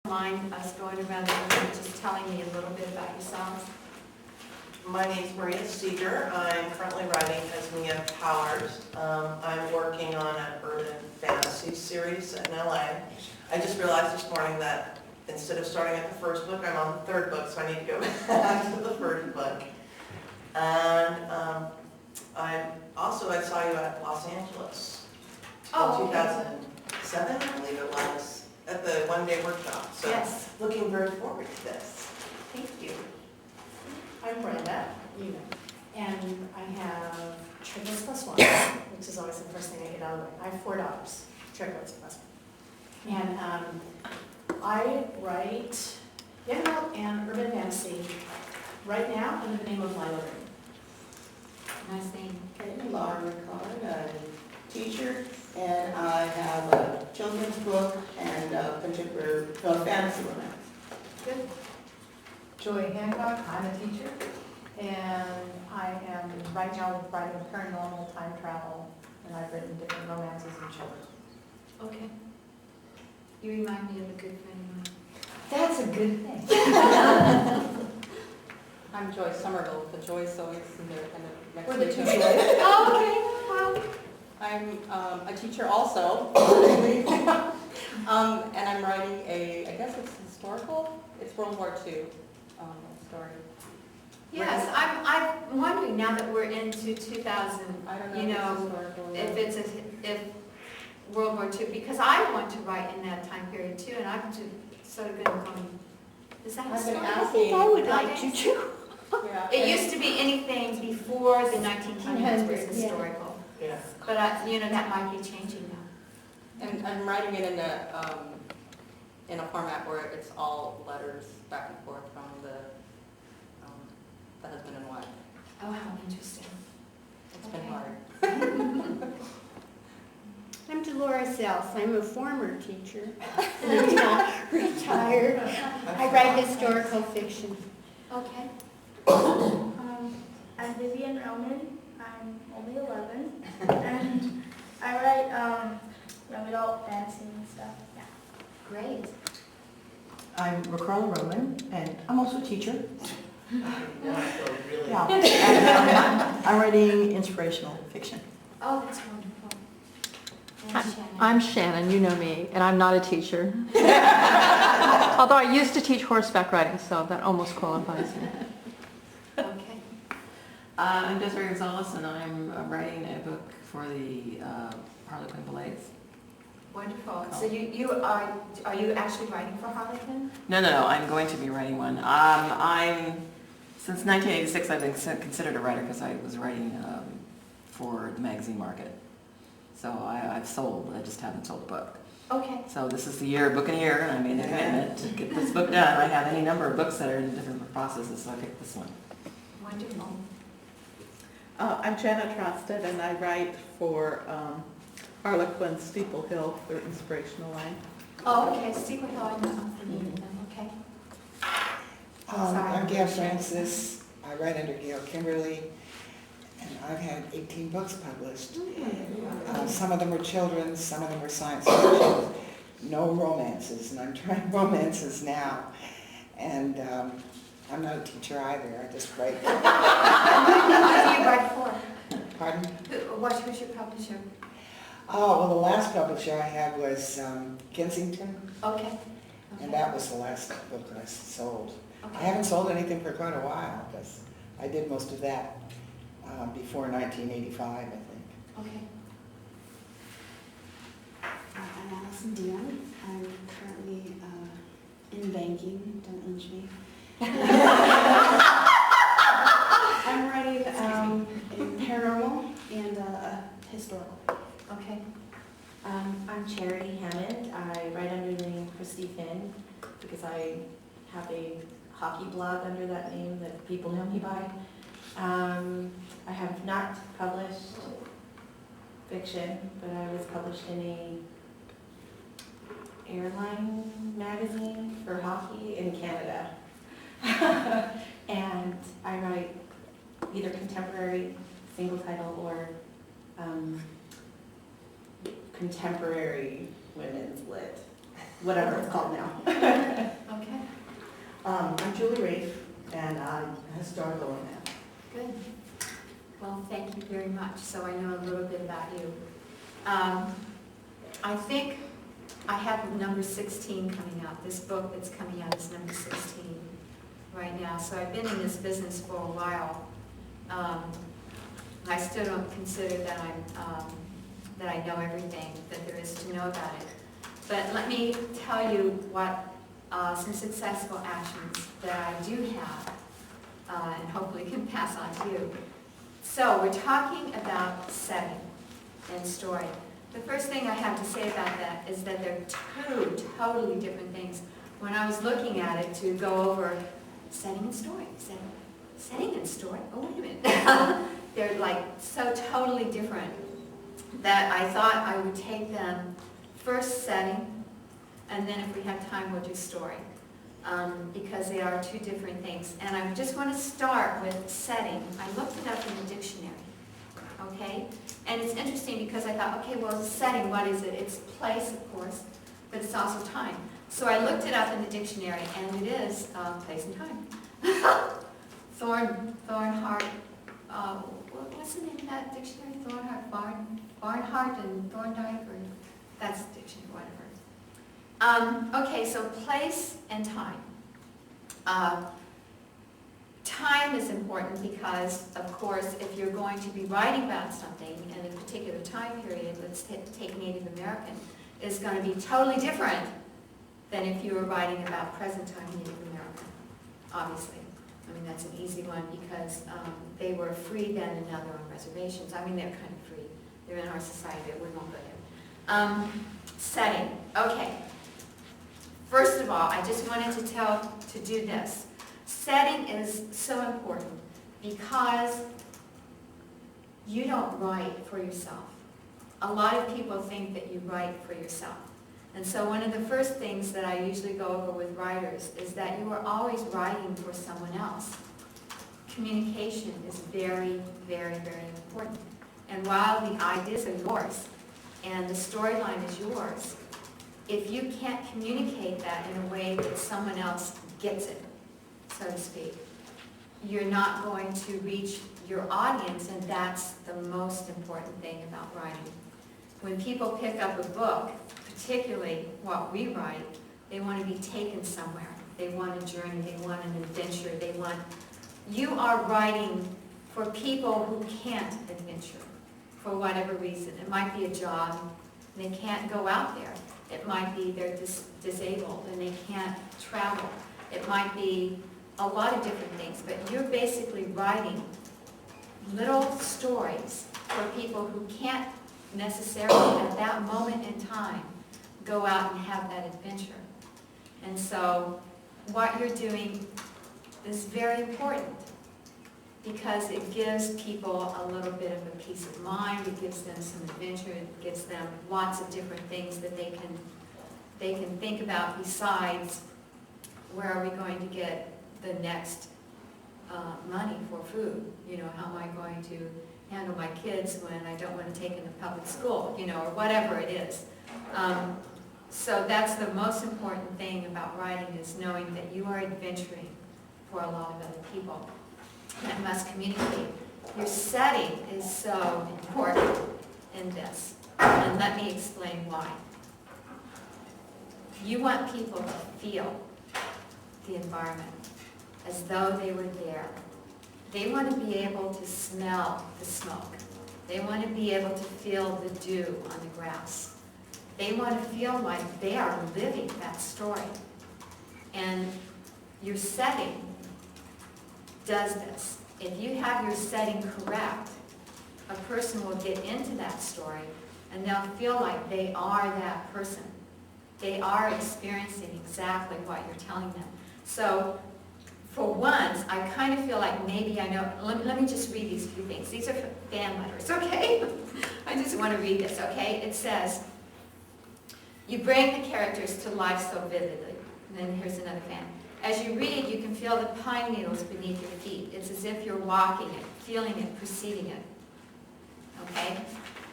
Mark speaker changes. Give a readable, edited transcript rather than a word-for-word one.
Speaker 1: Mind us going around the room and just telling me a little bit about yourselves?
Speaker 2: My name is Maria Seeger. I'm currently writing as Mia Powers. I'm working on an urban fantasy series in LA. I just realized this morning that instead of starting at the first book, I'm on the third book, so I need to go back to the first book. And I saw you at Los Angeles in 2007, I believe it was, at the one-day workshop. So
Speaker 1: Yes.
Speaker 2: looking very forward to this.
Speaker 1: Thank you.
Speaker 3: I'm Brenda, you know, and I have triplets plus one, which is always the first thing I get out of the way. I have 4 daughters, triplets plus one. And I write young adult and urban fantasy right now under the name of Lila Ring.
Speaker 1: Nice name.
Speaker 4: Okay, Laura McCard, I'm a teacher, and I have a children's book and a contemporary fantasy romance.
Speaker 1: Good.
Speaker 5: Joy Hancock, I'm a teacher, and I am right now writing a paranormal time travel, and I've written different romances and children.
Speaker 1: Okay. You remind me of a good friend of mine.
Speaker 5: That's a good thing.
Speaker 6: I'm Joy Somerville, the Joy Sewing Center, and next
Speaker 5: We're the
Speaker 6: to
Speaker 5: two
Speaker 6: me.
Speaker 5: Joys.
Speaker 1: Oh, okay. Wow.
Speaker 6: I'm a teacher also, and I'm writing I guess it's historical, it's World War II story.
Speaker 1: Yes, I'm wondering now that we're into 2000,
Speaker 6: I don't know
Speaker 1: you
Speaker 6: if
Speaker 1: know,
Speaker 6: it's historical or
Speaker 1: if
Speaker 6: not.
Speaker 1: it's if World War II, because I want to write in that time period too, and I'm just sort of going, is that
Speaker 6: I've been
Speaker 1: historical?
Speaker 6: asking.
Speaker 4: I would
Speaker 1: like
Speaker 4: like
Speaker 1: to
Speaker 4: to too.
Speaker 6: Yeah,
Speaker 1: It
Speaker 6: and-
Speaker 1: used to be anything before the 1900s was
Speaker 4: 1900s, yeah.
Speaker 1: historical,
Speaker 2: Yeah.
Speaker 1: but that might be changing now.
Speaker 6: And I'm writing it in a format where it's all letters back and forth from the husband and wife.
Speaker 1: Oh, how interesting.
Speaker 6: It's been
Speaker 1: Okay.
Speaker 6: hard.
Speaker 4: I'm Dolores Else. I'm a former teacher. I'm now retired. I write historical fiction.
Speaker 1: Okay.
Speaker 7: I'm Vivian Roman. I'm only 11, and I write young adult fantasy and stuff. Yeah.
Speaker 1: Great.
Speaker 8: I'm Raquel Roman, and I'm also a teacher.
Speaker 2: Now I feel really.
Speaker 8: Yeah. And, I'm writing inspirational fiction.
Speaker 1: Oh, that's wonderful. And Shannon.
Speaker 9: I'm Shannon, you know me, and I'm not a teacher. Although I used to teach horseback riding, so that almost qualifies me.
Speaker 1: Okay.
Speaker 10: I'm Desiree Gonzalez, and I'm writing a book for the Harlequin Ballets.
Speaker 1: Wonderful. So you are you actually writing for Harlequin?
Speaker 10: No, I'm going to be writing one. Since 1986, I've been considered a writer because I was writing for the magazine market. So I've sold, I just haven't sold a book.
Speaker 1: Okay.
Speaker 10: So this is the year, book in a year, and I made the commitment to get this book done. I have any number of books that are in different processes, so I picked this one.
Speaker 1: Wonderful.
Speaker 11: I'm Janet Trosted, and I write for Harlequin Steeple Hill, their inspirational line.
Speaker 1: Oh, okay. Steeple Hill, I know. Okay. Sorry.
Speaker 12: I'm Gail Francis. I write under Gail Kimberly, and I've had 18 books published. Some of them were children's, some of them were science fiction. No romances, and I'm trying romances now. And I'm not a teacher either. I just write.
Speaker 1: Who do you write for?
Speaker 12: Pardon?
Speaker 1: Who's your publisher?
Speaker 12: Oh, well, the last publisher I had was Kensington,
Speaker 1: Okay.
Speaker 12: and that was the last book that I sold. I
Speaker 1: Okay.
Speaker 12: haven't sold anything for quite a while because I did most of that before 1985, I think.
Speaker 1: Okay.
Speaker 4: I'm Allison Dion. I'm currently in banking. Don't lynch me. I'm writing a paranormal and historical.
Speaker 1: Okay.
Speaker 3: I'm Charity Hammond. I write under the name Christy Finn because I have a hockey blog under that name that people know me by. I have not published fiction, but I was published in a airline magazine for hockey in Canada. And I write either contemporary, single title, or contemporary women's lit, whatever it's called now.
Speaker 5: Julie Rafe, and I'm a historical romance.
Speaker 1: Good. Well, thank you very much. So I know a little bit about you. I think I have number 16 coming out. This book that's coming out is number 16 right now. So I've been in this business for a while. I still don't consider that that I know everything that there is to know about it. But let me tell you what some successful actions that I do have, and hopefully can pass on to you. So we're talking about setting and story. The first thing I have to say about that is that they're two totally different things. When I was looking at it to go over setting and story, setting and story, oh wait a minute. They're like so totally different that I thought I would take them first setting, and then if we have time we'll do story. Because they are two different things. And I just want to start with setting. I looked it up in the dictionary, okay? And it's interesting because I thought, okay, well, setting, what is it? It's place, of course, but it's also time. So I looked it up in the dictionary, and it is place and time. Thornhart, what's the name of that dictionary? Thornhart, Barnhart and Thorndike, or that's the dictionary, whatever. Okay, so place and time. Time is important because, of course, if you're going to be writing about something in a particular time period, let's take Native American, is going to be totally different than if you were writing about present time Native American, obviously. I mean, that's an easy one because they were free then and now they're on reservations. I mean, they're kind of free. They're in our society, but we won't go there. Setting. Okay. First of all, I just wanted to do this. Setting is so important because you don't write for yourself. A lot of people think that you write for yourself. And so one of the first things that I usually go over with writers is that you are always writing for someone else. Communication is very, very, very important. And while the ideas are yours and the storyline is yours, if you can't communicate that in a way that someone else gets it, so to speak, you're not going to reach your audience, and that's the most important thing about writing. When people pick up a book, particularly what we write, they want to be taken somewhere. They want a journey, they want an adventure, you are writing for people who can't adventure for whatever reason. It might be a job, and they can't go out there. It might be they're disabled and they can't travel. It might be a lot of different things, but you're basically writing little stories for people who can't necessarily at that moment in time go out and have that adventure. And so what you're doing is very important because it gives people a little bit of a peace of mind, it gives them some adventure, it gives them lots of different things that they can think about besides where are we going to get the next money for food? You know, how am I going to handle my kids when I don't want to take them to public school, you know, or whatever it is. So that's the most important thing about writing is knowing that you are adventuring for a lot of other people that must communicate. Your setting is so important in this, and let me explain why. You want people to feel the environment as though they were there. They want to be able to smell the smoke. They want to be able to feel the dew on the grass. They want to feel like they are living that story. And your setting does this. If you have your setting correct, a person will get into that story and they'll feel like they are that person. They are experiencing exactly what you're telling them. So for once, I kind of feel like maybe I know. Let me just read these few things. These are fan letters, okay? I just want to read this, okay? It says, you bring the characters to life so vividly. And then here's another fan. As you read, you can feel the pine needles beneath your feet. It's as if you're walking it, feeling it, perceiving it. Okay?